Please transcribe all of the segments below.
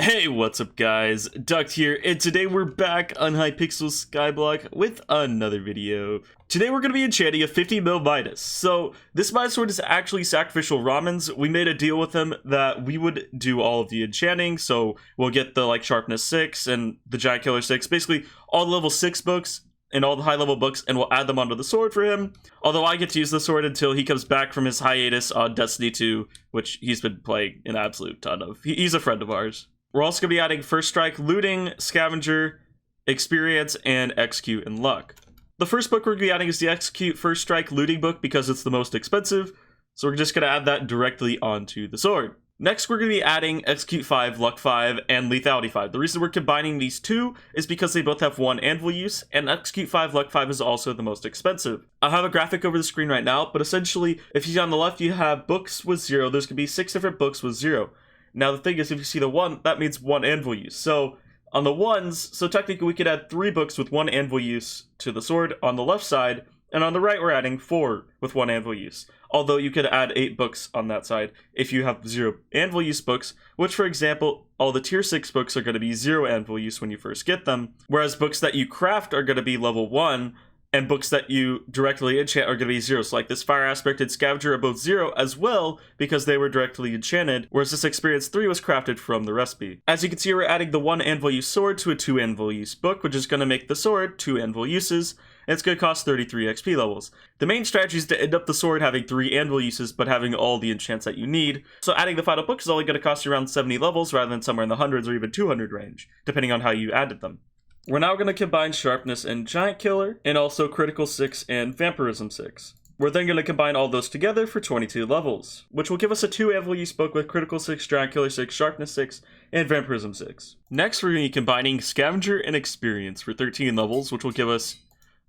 Hey, what's up guys, Duct here, and today we're back on Hypixel Skyblock with another video. Today we're going to be enchanting a 50mm Midas. So, this Midas sword is actually sacrificial ramens. We made a deal with him that we would do all of the enchanting, so we'll get the sharpness 6 and the giant killer 6, basically all the level 6 books and all the high level books, and we'll add them onto the sword for him. Although I get to use the sword until he comes back from his hiatus on Destiny 2, which he's been playing an absolute ton of. He's a friend of ours. We're also going to be adding First Strike, Looting, Scavenger, Experience, and Execute and Luck. The first book we're going to be adding is the Execute First Strike Looting book because it's the most expensive, so we're just going to add that directly onto the sword. Next, we're going to be adding Execute 5, Luck 5, and Lethality 5. The reason we're combining these two is because they both have one anvil use, and Execute 5, Luck 5 is also the most expensive. I have a graphic over the screen right now, but essentially, if you see on the left, you have books with 0. There's going to be 6 different books with 0. Now the thing is, if you see the 1, that means 1 anvil use. So on the 1s, so technically we could add 3 books with 1 anvil use to the sword on the left side, and on the right we're adding 4 with 1 anvil use. Although you could add 8 books on that side if you have 0 anvil use books, which for example, all the tier 6 books are going to be 0 anvil use when you first get them, whereas books that you craft are going to be level 1, and books that you directly enchant are going to be 0. So like this Fire Aspect and Scavenger are both 0 as well because they were directly enchanted, whereas this Experience 3 was crafted from the recipe. As you can see, we're adding the 1 anvil use sword to a 2 anvil use book, which is going to make the sword 2 anvil uses, and it's going to cost 33 XP levels. The main strategy is to end up the sword having 3 anvil uses, but having all the enchants that you need. So adding the final book is only going to cost you around 70 levels rather than somewhere in the hundreds or even 200 range, depending on how you added them. We're now going to combine Sharpness and Giant Killer, and also Critical 6 and Vampirism 6. We're then going to combine all those together for 22 levels, which will give us a 2 anvil use book with Critical 6, Giant Killer 6, Sharpness 6, and Vampirism 6. Next, we're going to be combining Scavenger and Experience for 13 levels, which will give us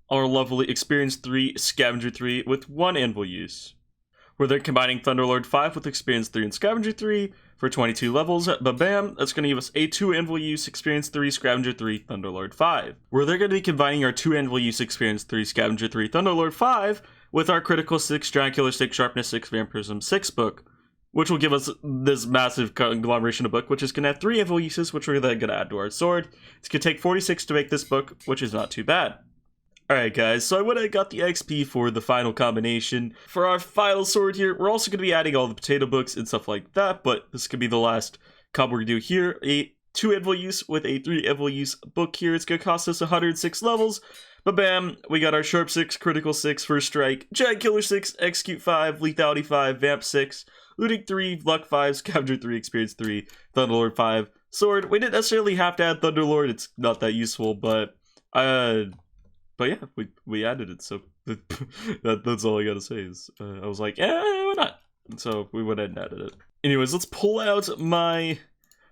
our lovely Experience 3, Scavenger 3 with 1 anvil use. We're then combining Thunderlord 5 with Experience 3 and Scavenger 3 for 22 levels, but bam, that's going to give us a 2 anvil use, Experience 3, Scavenger 3, Thunderlord 5. We're then going to be combining our 2 anvil use, Experience 3, Scavenger 3, Thunderlord 5 with our Critical 6, Giant Killer 6, Sharpness 6, Vampirism 6 book, which will give us this massive conglomeration of book, which is going to have 3 anvil uses, which we're then going to add to our sword. It's going to take 46 to make this book, which is not too bad. Alright guys, so I went and got the XP for the final combination. For our final sword here, we're also going to be adding all the potato books and stuff like that, but this could be the last combo we're going to do here. A 2 anvil use with a 3 anvil use book here. It's going to cost us 106 levels, but bam, we got our Sharp 6, Critical 6, First Strike, Giant Killer 6, Execute 5, Lethality 5, Vamp 6, Looting 3, Luck 5, Scavenger 3, Experience 3, Thunderlord 5, Sword. We didn't necessarily have to add Thunderlord, it's not that useful, but yeah, we added it, so that's all I gotta say is, I was like, why not? So we went ahead and added it. Anyways, let's pull out my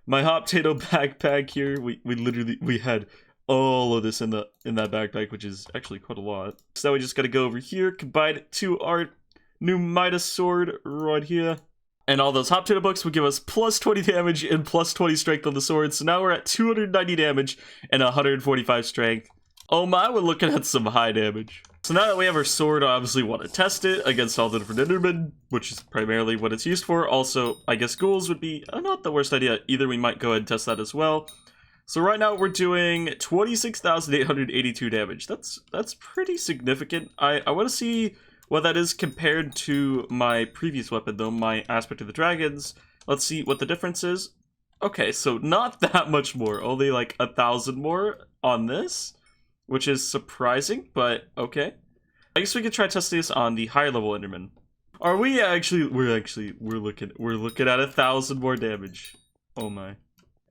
hot potato backpack here. We had all of this in that backpack, which is actually quite a lot. So now we just gotta go over here, combine it to our new Midas sword right here. And all those hot potato books would give us plus 20 damage and plus 20 strength on the sword, so now we're at 290 damage and 145 strength. Oh my, we're looking at some high damage. So now that we have our sword, I obviously want to test it against all the different Endermen, which is primarily what it's used for. Also, I guess ghouls would be not the worst idea either. We might go ahead and test that as well. So right now we're doing 26,882 damage. That's pretty significant. I want to see what that is compared to my previous weapon though, my Aspect of the Dragons. Let's see what the difference is. Okay, so not that much more, only like 1,000 more on this, which is surprising, but okay. I guess we could try testing this on the higher level Enderman. Are we actually? We're looking at 1,000 more damage. Oh my!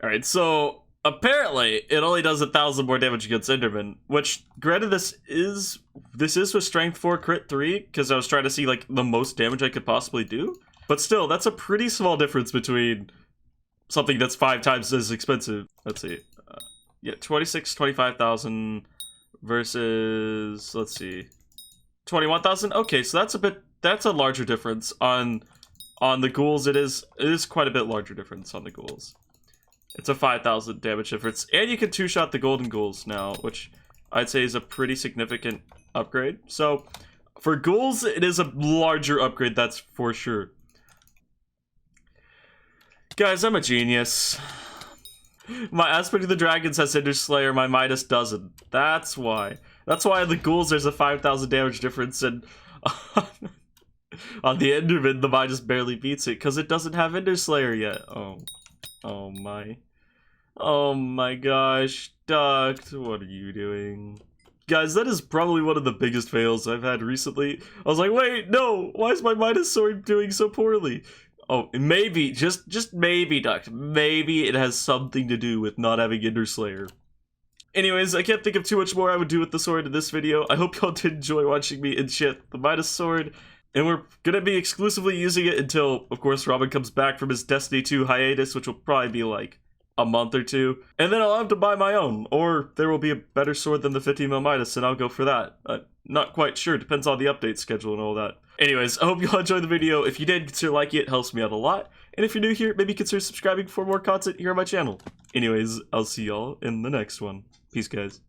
All right, so apparently it only does 1,000 more damage against Enderman. Which, granted, this is with Strength 4 Crit 3 because I was trying to see like the most damage I could possibly do. But still, that's a pretty small difference between something that's 5 times as expensive. Let's see. Yeah, 25,000. Versus, let's see, 21,000. Okay, so that's a larger difference on the ghouls. It is quite a bit larger difference on the ghouls. It's a 5,000 damage difference, and you can 2-shot the golden ghouls now, which I'd say is a pretty significant upgrade. So for ghouls, it is a larger upgrade, that's for sure. Guys, I'm a genius. My Aspect of the Dragons has Ender Slayer, my Midas doesn't. That's why. That's why in the ghouls there's a 5,000 damage difference, and on the Enderman the Midas barely beats it because it doesn't have Ender Slayer yet. Oh my. Oh my gosh, Duct, what are you doing? Guys, that is probably one of the biggest fails I've had recently. I was like, wait, no, why is my Midas sword doing so poorly? Oh, maybe, just maybe, Duct, maybe it has something to do with not having Ender Slayer. Anyways, I can't think of too much more I would do with the sword in this video. I hope y'all did enjoy watching me enchant the Midas sword. And we're gonna be exclusively using it until, of course, Robin comes back from his Destiny 2 hiatus, which will probably be like a month or two. And then I'll have to buy my own, or there will be a better sword than the 15mm Midas, and I'll go for that. Not quite sure, depends on the update schedule and all that. Anyways, I hope y'all enjoyed the video. If you did, consider liking it, helps me out a lot. And if you're new here, maybe consider subscribing for more content here on my channel. Anyways, I'll see y'all in the next one. Peace, guys.